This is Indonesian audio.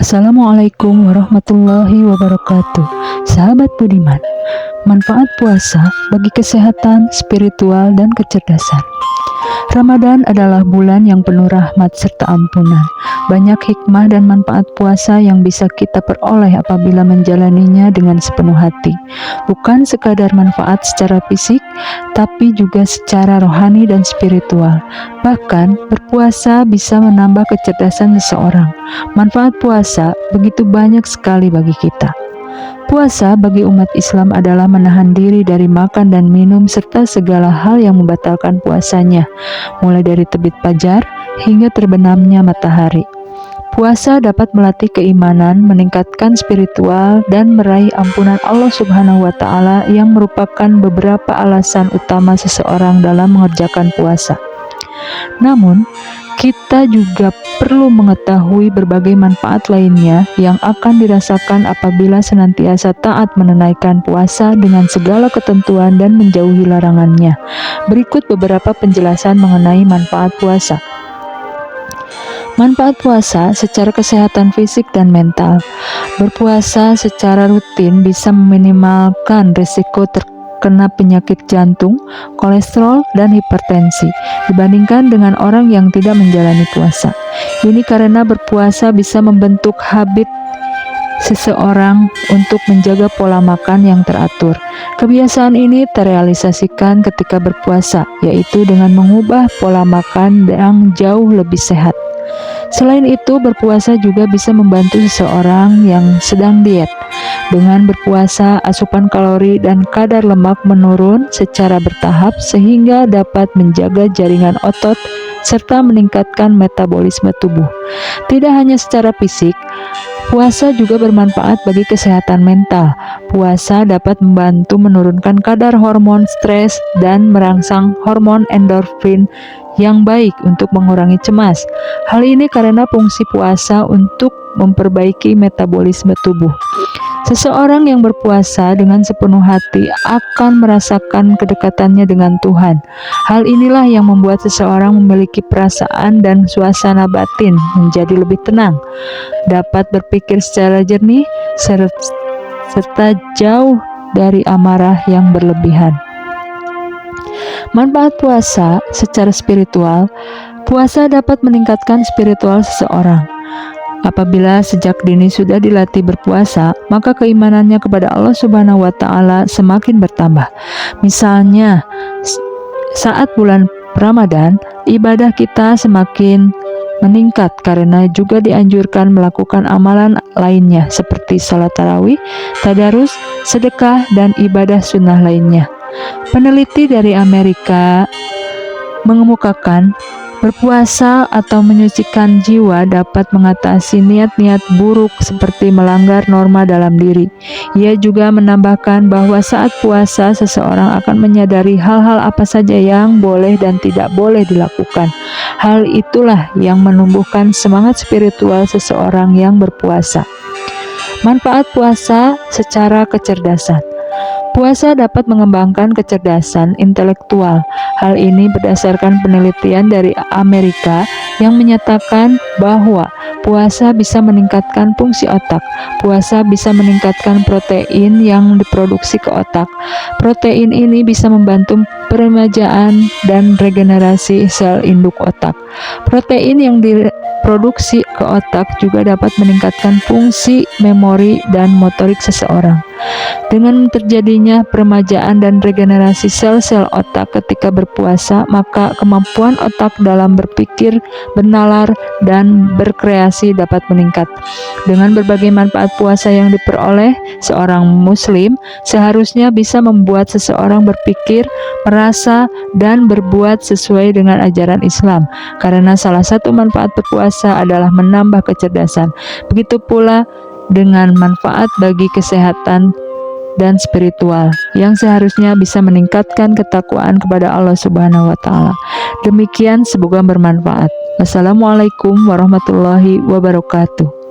Assalamualaikum warahmatullahi wabarakatuh. Sahabat budiman, manfaat puasa bagi kesehatan, spiritual, dan kecerdasan. Ramadan adalah bulan yang penuh rahmat serta ampunan. Banyak hikmah dan manfaat puasa yang bisa kita peroleh apabila menjalaninya dengan sepenuh hati. Bukan sekadar manfaat secara fisik, tapi juga secara rohani dan spiritual. Bahkan, berpuasa bisa menambah kecerdasan seseorang. Manfaat puasa begitu banyak sekali bagi kita. Puasa bagi umat Islam adalah menahan diri dari makan dan minum serta segala hal yang membatalkan puasanya, mulai dari terbit fajar hingga terbenamnya matahari. Puasa dapat melatih keimanan, meningkatkan spiritual, dan meraih ampunan Allah Subhanahu wa Ta'ala, yang merupakan beberapa alasan utama seseorang dalam mengerjakan puasa. Namun, kita juga perlu mengetahui berbagai manfaat lainnya yang akan dirasakan apabila senantiasa taat menunaikan puasa dengan segala ketentuan dan menjauhi larangannya. Berikut beberapa penjelasan mengenai manfaat puasa. Manfaat puasa secara kesehatan fisik dan mental. Berpuasa secara rutin bisa meminimalkan risiko terkena penyakit jantung, kolesterol, dan hipertensi dibandingkan dengan orang yang tidak menjalani puasa. Ini karena berpuasa bisa membentuk habit seseorang untuk menjaga pola makan yang teratur. Kebiasaan ini terrealisasikan ketika berpuasa, yaitu dengan mengubah pola makan yang jauh lebih sehat. Selain itu, berpuasa juga bisa membantu seseorang yang sedang diet. Dengan berpuasa, asupan kalori dan kadar lemak menurun secara bertahap sehingga dapat menjaga jaringan otot serta meningkatkan metabolisme tubuh. Tidak hanya secara fisik, puasa juga bermanfaat bagi kesehatan mental. Puasa dapat membantu menurunkan kadar hormon stres dan merangsang hormon endorfin yang baik untuk mengurangi cemas. Hal ini karena fungsi puasa untuk memperbaiki metabolisme tubuh. Seseorang yang berpuasa dengan sepenuh hati akan merasakan kedekatannya dengan Tuhan. Hal inilah yang membuat seseorang memiliki perasaan dan suasana batin menjadi lebih tenang, dapat berpikir secara jernih, serta jauh dari amarah yang berlebihan. Manfaat puasa secara spiritual. Puasa dapat meningkatkan spiritual seseorang. Apabila sejak dini sudah dilatih berpuasa, maka keimanannya kepada Allah Subhanahu wa Ta'ala semakin bertambah. Misalnya, saat bulan Ramadan, ibadah kita semakin meningkat karena juga dianjurkan melakukan amalan lainnya seperti salat tarawih, tadarus, sedekah, dan ibadah sunnah lainnya. Peneliti dari Amerika mengemukakan berpuasa atau menyucikan jiwa dapat mengatasi niat-niat buruk seperti melanggar norma dalam diri. Ia juga menambahkan bahwa saat puasa seseorang akan menyadari hal-hal apa saja yang boleh dan tidak boleh dilakukan. Hal itulah yang menumbuhkan semangat spiritual seseorang yang berpuasa. Manfaat puasa secara kecerdasan. Puasa dapat mengembangkan kecerdasan intelektual. Hal ini berdasarkan penelitian dari Amerika yang menyatakan bahwa puasa bisa meningkatkan fungsi otak. Puasa bisa meningkatkan protein yang diproduksi ke otak. Protein ini bisa membantu peremajaan dan regenerasi sel induk otak. Protein yang diproduksi ke otak juga dapat meningkatkan fungsi memori dan motorik seseorang. Dengan terjadinya peremajaan dan regenerasi sel-sel otak ketika berpuasa, maka kemampuan otak dalam berpikir, bernalar, dan berkreasi dapat meningkat. Dengan berbagai manfaat puasa yang diperoleh, seorang muslim seharusnya bisa membuat seseorang berpikir, merasa, dan berbuat sesuai dengan ajaran Islam, karena salah satu manfaat berpuasa adalah menambah kecerdasan. Begitu pula dengan manfaat bagi kesehatan dan spiritual yang seharusnya bisa meningkatkan ketakwaan kepada Allah Subhanahu wa Ta'ala. Demikian, semoga bermanfaat. Wassalamualaikum warahmatullahi wabarakatuh.